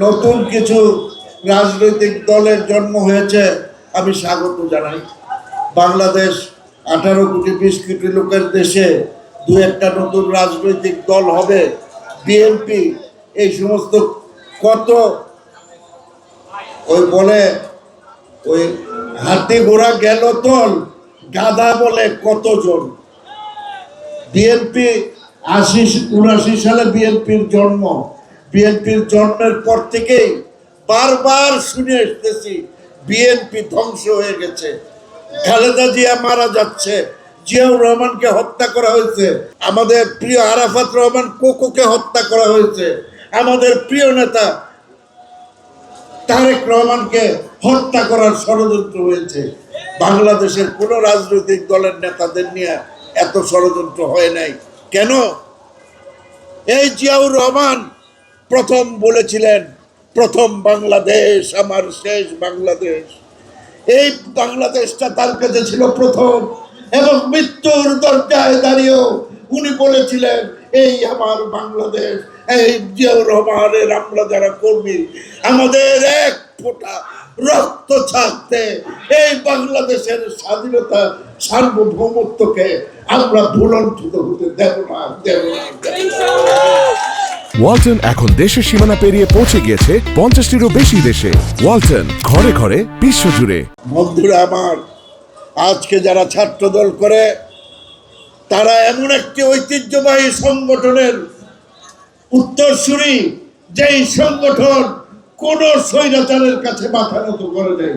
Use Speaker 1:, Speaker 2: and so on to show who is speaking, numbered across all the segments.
Speaker 1: নতুন কিছু রাজনৈতিক দলের জন্ম হয়েছে, আমি স্বাগত জানাই। বাংলাদেশ 18 কোটি 20 কোটি লোকের দেশে দু একটা নতুন রাজনৈতিক দল হবে। বিএনপি এই সমস্ত কত ওই বলে ওই হাতি ঘোড়া গেল তল, গাধা বলে কতজন। বিএনপি 80-79 সালে বিএনপির জন্ম। বিএনপির জন্মের পর থেকেই বারবার শুনে এসতেছি বিএনপি ধ্বংস হয়ে গেছে, খালেদা জিয়া মারা যাচ্ছে, জিয়াউর রহমানকে হত্যা করা হয়েছে, আমাদের প্রিয় আরাফাত রহমান কোকোকে হত্যা করা হয়েছে, আমাদের প্রিয় নেতা তারেক রহমানকে হত্যা করার ষড়যন্ত্র হয়েছে। বাংলাদেশের কোন রাজনৈতিক দলের নেতাদের নিয়ে এত ষড়যন্ত্র হয় নাই কেন? এই জিয়াউর রহমান প্রথম বলেছিলেন, প্রথম বাংলাদেশ আমার শেষ বাংলাদেশ। এই বাংলাদেশটা তার কাছে ছিল প্রথম, এবং মৃত্যুর দরজায় দাঁড়িয়েও উনি বলেছিলেন এই আমার বাংলাদেশ। এই জিয়াউর রহমানের আমরা যারা কর্মী, আমাদের এক ফোঁটা রক্ত ছাড়তে এই বাংলাদেশের স্বাধীনতা সার্বভৌমত্বকে আমরা ভুলণ্ঠিত হতে দেব না।
Speaker 2: ওয়ালটন এখন দেশের সীমানা পেরিয়ে পৌঁছে গিয়েছে 50টিরও বেশি দেশে। ওয়ালটন, ঘরে ঘরে বিশ্বজুড়ে।
Speaker 1: বন্ধুরা আমার, আজকে যারা ছাত্র দল করে তারা এমন একটি ঐতিহ্যবাহী সংগঠনের উত্তরসূরি, যেই সংগঠন কোন স্বৈরাচারের কাছে মাথা নত করে নেই।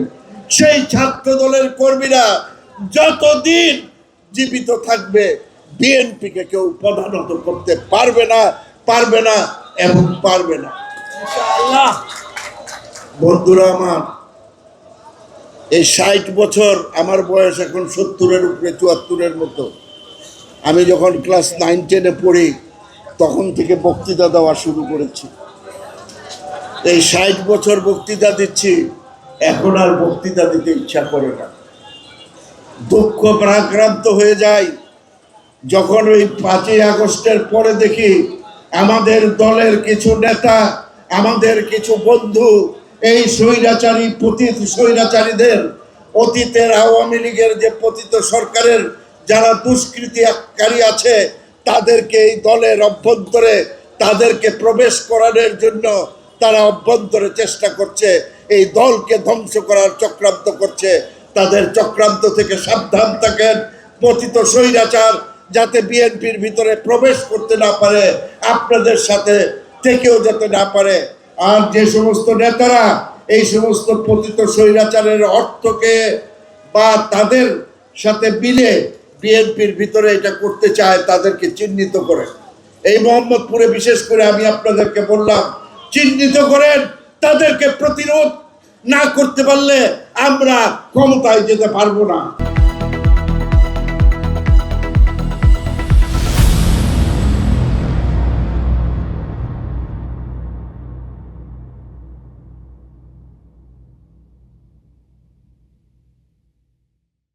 Speaker 1: সেই ছাত্র দলের কর্মীরা যতদিন জীবিত থাকবে বিএনপিকে কেউ পদানত করতে পারবে না, পারবে না এবং পারবে না। বন্ধুরা আমার, এই 60 বছর, আমার বয়স এখন 70-এর উপরে, 74-এর মতো। আমি যখন ক্লাস 9-10-এ পড়ি তখন থেকে বক্তৃতা দেওয়া শুরু করেছি। এই 60 বছর বক্তৃতা দিচ্ছি, এখন আর বক্তৃতা দিতে ইচ্ছা করে না। দুঃখ প্রাক্রান্ত হয়ে যায় যখন ওই 5ই আগস্টের পরে দেখি আমাদের দলের কিছু নেতা, আমাদের কিছু বন্ধু এই স্বৈরাচারী পতিত স্বৈরাচারীদের, অতীতের আওয়ামী লীগের যে পতিত সরকারের যারা দুষ্কৃতিকারী আছে তাদেরকে এই দলের অভ্যন্তরে তাদেরকে প্রবেশ করানোর জন্য তারা অভ্যন্তরে চেষ্টা করছে, এই দলকে ধ্বংস করার চক্রান্ত করছে। তাদের চক্রান্ত থেকে সাবধান থাকেন। পতিত স্বৈরাচার যাতে বিএনপির ভিতরে প্রবেশ করতে না পারে, আপনাদের সাথে থেকেও যাতে না পারে। আর যে সমস্ত নেতারা এই সমস্ত পতিত স্বৈরাচারের অর্থকে বা তাদের সাথে মিলে বিএনপির ভিতরে এটা করতে চায়, তাদেরকে চিহ্নিত করেন। এই মোহাম্মদপুরে বিশেষ করে আমি আপনাদেরকে বললাম, চিহ্নিত করেন। তাদেরকে প্রতিরোধ না করতে পারলে আমরা ক্ষমতায় যেতে পারবো না।